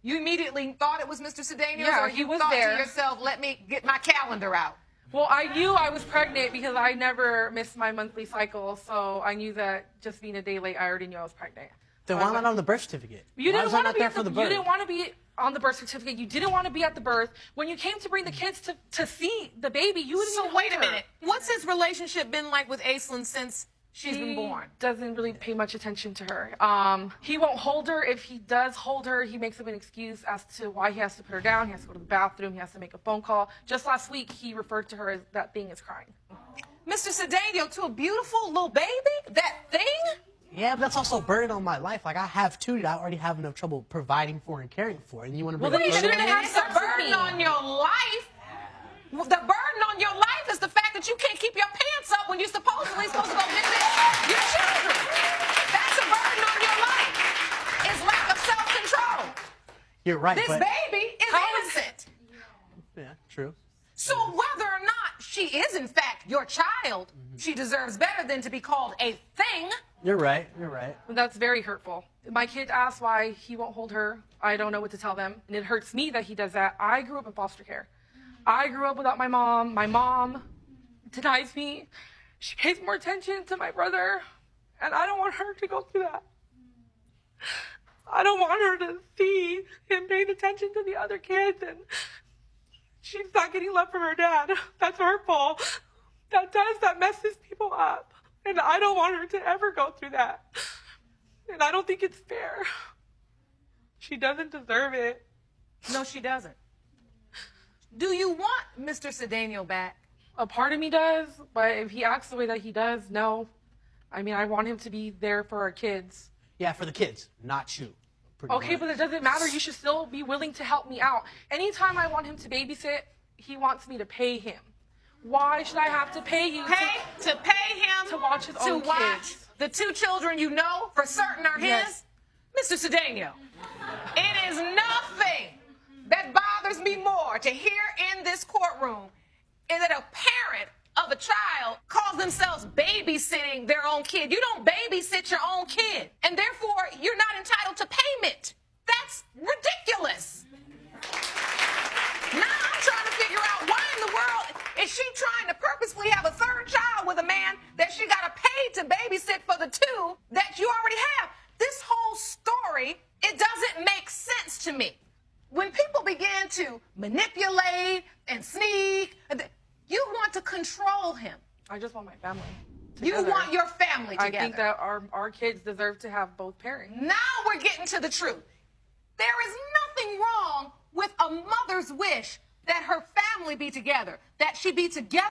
You immediately thought it was Mr. Cedeno, Yeah, or he you was thought there. to yourself, let me get my calendar out? Well, I knew I was pregnant because I never missed my monthly cycle, so I knew that just being a day late, I already knew I was pregnant. Then why not on the birth certificate? You Why didn't was I want to not be there at for the, the you birth? didn't want to be on the birth certificate. You didn't want to be at the birth. When you came to bring the kids to see the baby, you didn't So even wait a hold her. minute. What's his relationship been like with Aislinn since she's been born? Doesn't really pay much attention to her. He won't hold her. If he does hold her, he makes up an excuse as to why he has to put her down. He has to go to the bathroom. He has to make a phone call. Just last week, he referred to her as that thing is crying. Mr. Cedeno, to a beautiful little baby? That thing? Yeah, but that's also a burden on my life. Like, I have two that I already have enough trouble providing for and caring for. And you want to bring Well, then a you third shouldn't one in? have It's a sex with burden me. on your life. The burden on your life is the fact that you can't keep your pants up when you're supposedly supposed to go visit your children. That's a burden on your life. It's lack of self-control. You're right, This but... baby is innocent. Yeah, true. So whether or not she is, in fact, your child, she deserves better than to be called a thing. You're right. You're right. That's very hurtful. My kid asks why he won't hold her. I don't know what to tell them. And it hurts me that he does that. I grew up in foster care. I grew up without my mom. My mom denies me. She pays more attention to my brother. And I don't want her to go through that. I don't want her to see him paying attention to the other kids and she's not getting love from her dad. That's hurtful. That messes people up. And I don't want her to ever go through that. And I don't think it's fair. She doesn't deserve it. No, she doesn't. Do you want Mr. Cedeno back? A part of me does, but if he acts the way that he does, no. I mean, I want him to be there for our kids. Yeah, for the kids, not you. Pretty Okay, much. but it doesn't matter. You should still be willing to help me out. Anytime I want him to babysit, he wants me to pay him. Why should I have to pay you To pay him to watch his own to watch kids? the two children you know for certain are his? Yes. Mr. Cedeno, it is nothing that bothers me more to hear in this courtroom is that a parent of a child calls themselves babysitting their own kid. You don't babysit your own kid, and therefore you're not entitled to payment. That's ridiculous. Now I'm trying to figure out why in the world is she trying to purposefully have a third child with a man that she got to pay to babysit for the two that you already have. This whole story, it doesn't make sense to me. When people begin to manipulate and sneak, you want to control him. I just want my family You together. want your family I together. think that our kids deserve to have both parents. Now we're getting to the truth. There is nothing wrong with a mother's wish that her family be together, that she be together.